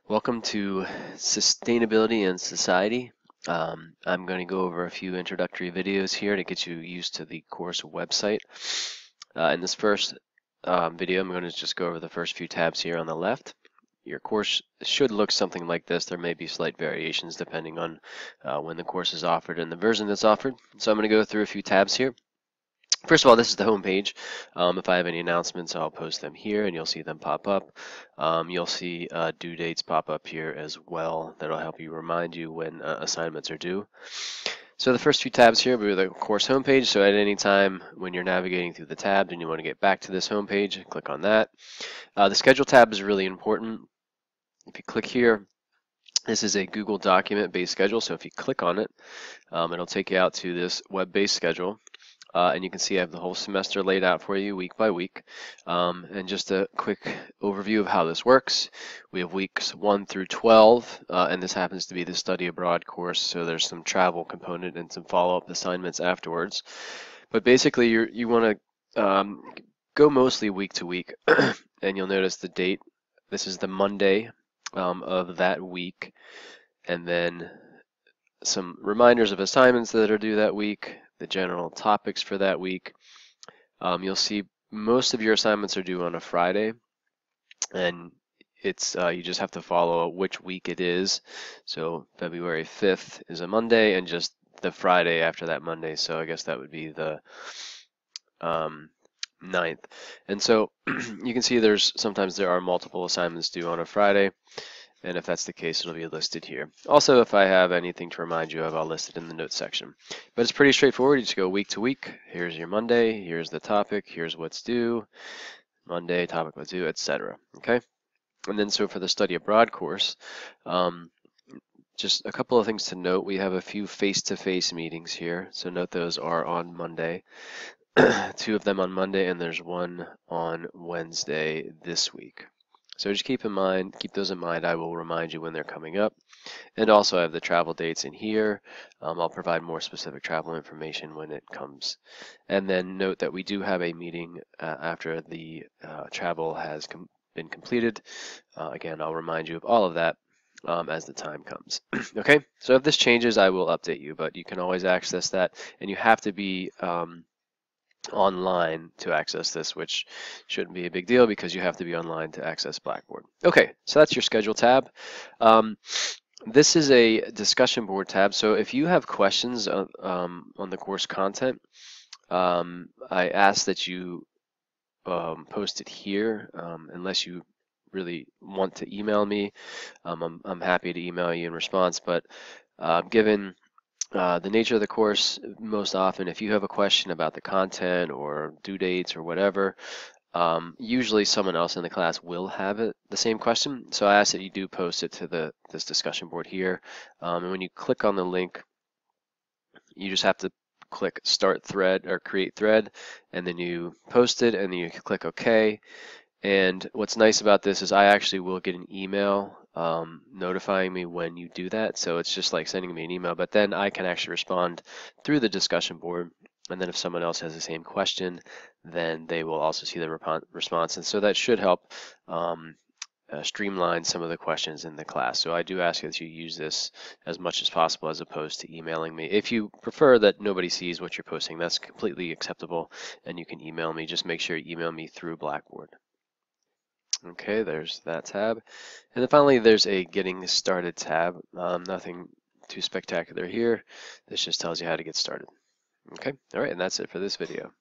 Welcome to Sustainability and Society. I'm going to go over a few introductory videos here to get you used to the course website. In this first video, I'm going to just go over the first few tabs here on the left. Your course should look something like this. There may be slight variations depending on when the course is offered and the version that's offered. So I'm going to go through a few tabs here. First of all, this is the home page. If I have any announcements, I'll post them here and you'll see them pop up. You'll see due dates pop up here as well. That'll help you remind you when assignments are due. So the first few tabs here will be the course homepage. So at any time when you're navigating through the tab and you want to get back to this homepage, click on that. The schedule tab is really important. If you click here, this is a Google document-based schedule. So if you click on it, it'll take you out to this web-based schedule. And you can see I have the whole semester laid out for you week by week. And just a quick overview of how this works. We have weeks 1 through 12, and this happens to be the study abroad course, so there's some travel component and some follow-up assignments afterwards. But basically, you want to go mostly week to week, and you'll notice the date. This is the Monday of that week, and then some reminders of assignments that are due that week, the general topics for that week. You'll see most of your assignments are due on a Friday, and it's you just have to follow which week it is. So February 5th is a Monday, and just the Friday after that Monday. So I guess that would be the 9th. And so you can see sometimes there are multiple assignments due on a Friday. And if that's the case, it'll be listed here. Also, if I have anything to remind you of, I'll list it in the notes section. But it's pretty straightforward. You just go week to week. Here's your Monday. Here's the topic. Here's what's due. Monday, topic what's due, etc. Okay? And then so for the study abroad course, just a couple of things to note. We have a few face-to-face meetings here. So note those are on Monday. 2 of them on Monday, and there's 1 on Wednesday this week. So just keep those in mind. I will remind you when they're coming up. And also I have the travel dates in here. I'll provide more specific travel information when it comes. And then note that we do have a meeting after the travel has been completed. Again, I'll remind you of all of that as the time comes. Okay, so if this changes, I will update you, but you can always access that, and you have to be online to access this, which shouldn't be a big deal because you have to be online to access Blackboard. Okay, so that's your schedule tab. This is a discussion board tab, so if you have questions on the course content, I ask that you post it here, unless you really want to email me. I'm happy to email you in response, but given the nature of the course, most often, if you have a question about the content or due dates or whatever, usually someone else in the class will have the same question. So I ask that you do post it to this discussion board here. And when you click on the link, you just have to click Start Thread or Create Thread, and then you post it, and then you click OK. And what's nice about this is I actually will get an email notifying me when you do that. So it's just like sending me an email, but then I can actually respond through the discussion board. And then if someone else has the same question, then they will also see the response. And so that should help streamline some of the questions in the class. So I do ask that you use this as much as possible as opposed to emailing me. If you prefer that nobody sees what you're posting, that's completely acceptable, and you can email me. Just make sure you email me through Blackboard. Okay, there's that tab. And then finally, there's a Getting Started tab. Nothing too spectacular here. This just tells you how to get started. Okay, all right, and that's it for this video.